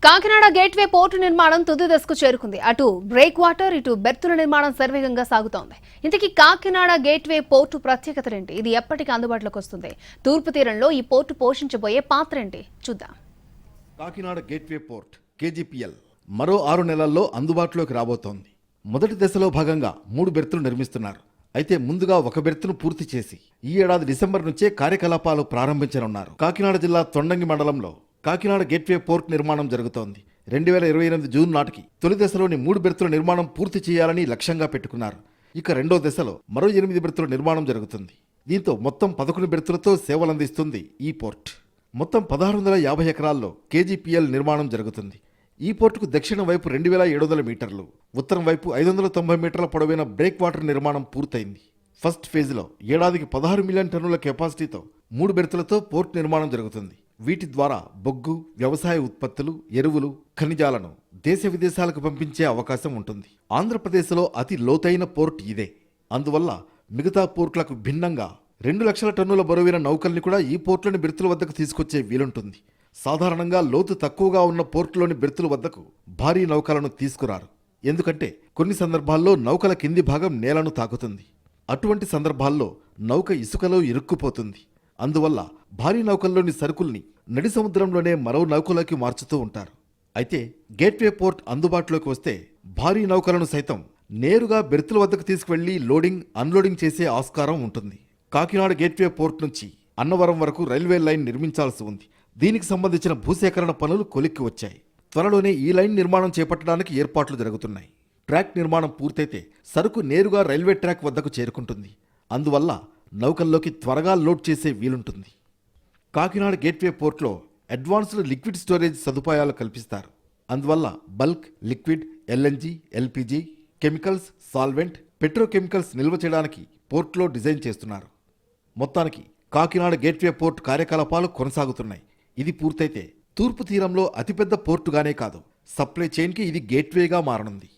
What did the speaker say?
Kakinada gateway port నిర్మాణం తుది దశకు చేరుకుంది. అటు బ్రేక్ వాటర్, ఇటు బెర్తుల నిర్మాణం శరవేగంగా సాగుతోంది. ఇంతకీ కాకినాడ గేట్వే పోర్టు ప్రత్యేకతలేంటి? ఇది ఎప్పటికి అందుబాటులోకి వస్తుంది? తూర్పు తీరంలో ఈ పోర్టు పోషించబోయే పాత్ర ఏంటి చూద్దాం. కాకినాడ గేట్వే పోర్ట్ కేజీపీఎల్ మరో 6 నెలల్లో అందుబాటులోకి రాబోతోంది. మొదటి దశలో భాగంగా 3 బెర్తులు నిర్మిస్తున్నారు. అయితే ముందుగా ఒక బెర్తును పూర్తి చేసి ఈ ఏడాది డిసెంబర్ నుంచే కార్యకలాపాలు ప్రారంభించనున్నారు. కాకినాడ జిల్లా తొండంగి మండలంలో కాకినాడ గేట్వే పోర్ట్ నిర్మాణం జరుగుతోంది. 2028 జూన్ నాటికి తొలి దశలోని 3 బెర్తుల నిర్మాణం పూర్తి చేయాలని లక్ష్యంగా పెట్టుకున్నారు. ఇక రెండో దశలో మరో 8 బెర్తుల నిర్మాణం జరుగుతుంది. దీంతో మొత్తం 11 బెర్తులతో సేవలందిస్తుంది ఈ పోర్ట్. మొత్తం 1650 ఎకరాల్లో కేజీపీఎల్ నిర్మాణం జరుగుతుంది. ఈ పోర్టుకు దక్షిణ వైపు 2700 మీటర్లు, ఉత్తరం వైపు 590 మీటర్ల పొడవైన బ్రేక్ వాటర్ నిర్మాణం పూర్తయింది. ఫస్ట్ ఫేజ్లో ఏడాదికి 16 మిలియన్ టన్నుల కెపాసిటీతో 3 బెర్తులతో పోర్ట్ నిర్మాణం జరుగుతుంది. వీటి ద్వారా బొగ్గు, వ్యవసాయ ఉత్పత్తులు, ఎరువులు, ఖనిజాలను దేశ విదేశాలకు పంపించే అవకాశం ఉంటుంది. ఆంధ్రప్రదేశ్లో అతి లోతైన పోర్ట్ ఇదే. అందువల్ల మిగతా పోర్టులకు భిన్నంగా 2 లక్షల టన్నుల బరువైన నౌకల్ని కూడా ఈ పోర్టులోని బెర్తుల వద్దకు తీసుకొచ్చే వీలుంటుంది. సాధారణంగా లోతు తక్కువగా ఉన్న పోర్టులోని బెర్తుల వద్దకు భారీ నౌకలను తీసుకురారు. ఎందుకంటే కొన్ని సందర్భాల్లో నౌకల కింది భాగం నేలను తాకుతుంది. అటువంటి సందర్భాల్లో నౌక ఇసుకలో ఇరుక్కుపోతుంది. అందువల్ల భారీ నౌకల్లోని సరుకుల్ని నడి సముద్రంలోనే మరో నౌకలోకి మార్చుతూ ఉంటారు. అయితే గేట్వే పోర్ట్ అందుబాటులోకి వస్తే భారీ నౌకలను సైతం నేరుగా బెర్తుల వద్దకు తీసుకువెళ్లి లోడింగ్, అన్లోడింగ్ చేసే ఆస్కారం ఉంటుంది. కాకినాడ గేట్వే పోర్ట్ నుంచి అన్నవరం వరకు రైల్వే లైన్ నిర్మించాల్సి ఉంది. దీనికి సంబంధించిన భూసేకరణ పనులు కొలిక్కి వచ్చాయి. త్వరలోనే ఈ లైన్ నిర్మాణం చేపట్టడానికి ఏర్పాట్లు జరుగుతున్నాయి. ట్రాక్ నిర్మాణం పూర్తయితే సరుకు నేరుగా రైల్వే ట్రాక్ వద్దకు చేరుకుంటుంది. అందువల్ల నౌకల్లోకి త్వరగా లోడ్ చేసే వీలుంటుంది. కాకినాడ గేట్వే పోర్ట్లో అడ్వాన్స్డ్ లిక్విడ్ స్టోరేజ్ సదుపాయాలు కల్పిస్తారు. అందువల్ల bulk, liquid, LNG, LPG, chemicals, solvent, petrochemicals నిల్వ చేయడానికి పోర్ట్లో డిజైన్ చేస్తున్నారు. మొత్తానికి కాకినాడ గేట్వే పోర్ట్ కార్యకలాపాలు కొనసాగుతున్నాయి. ఇది పూర్తయితే తూర్పు తీరంలో అతిపెద్ద పోర్టుగానే కాదు, సప్లై చైన్కి ఇది గేట్వేగా మారనుంది.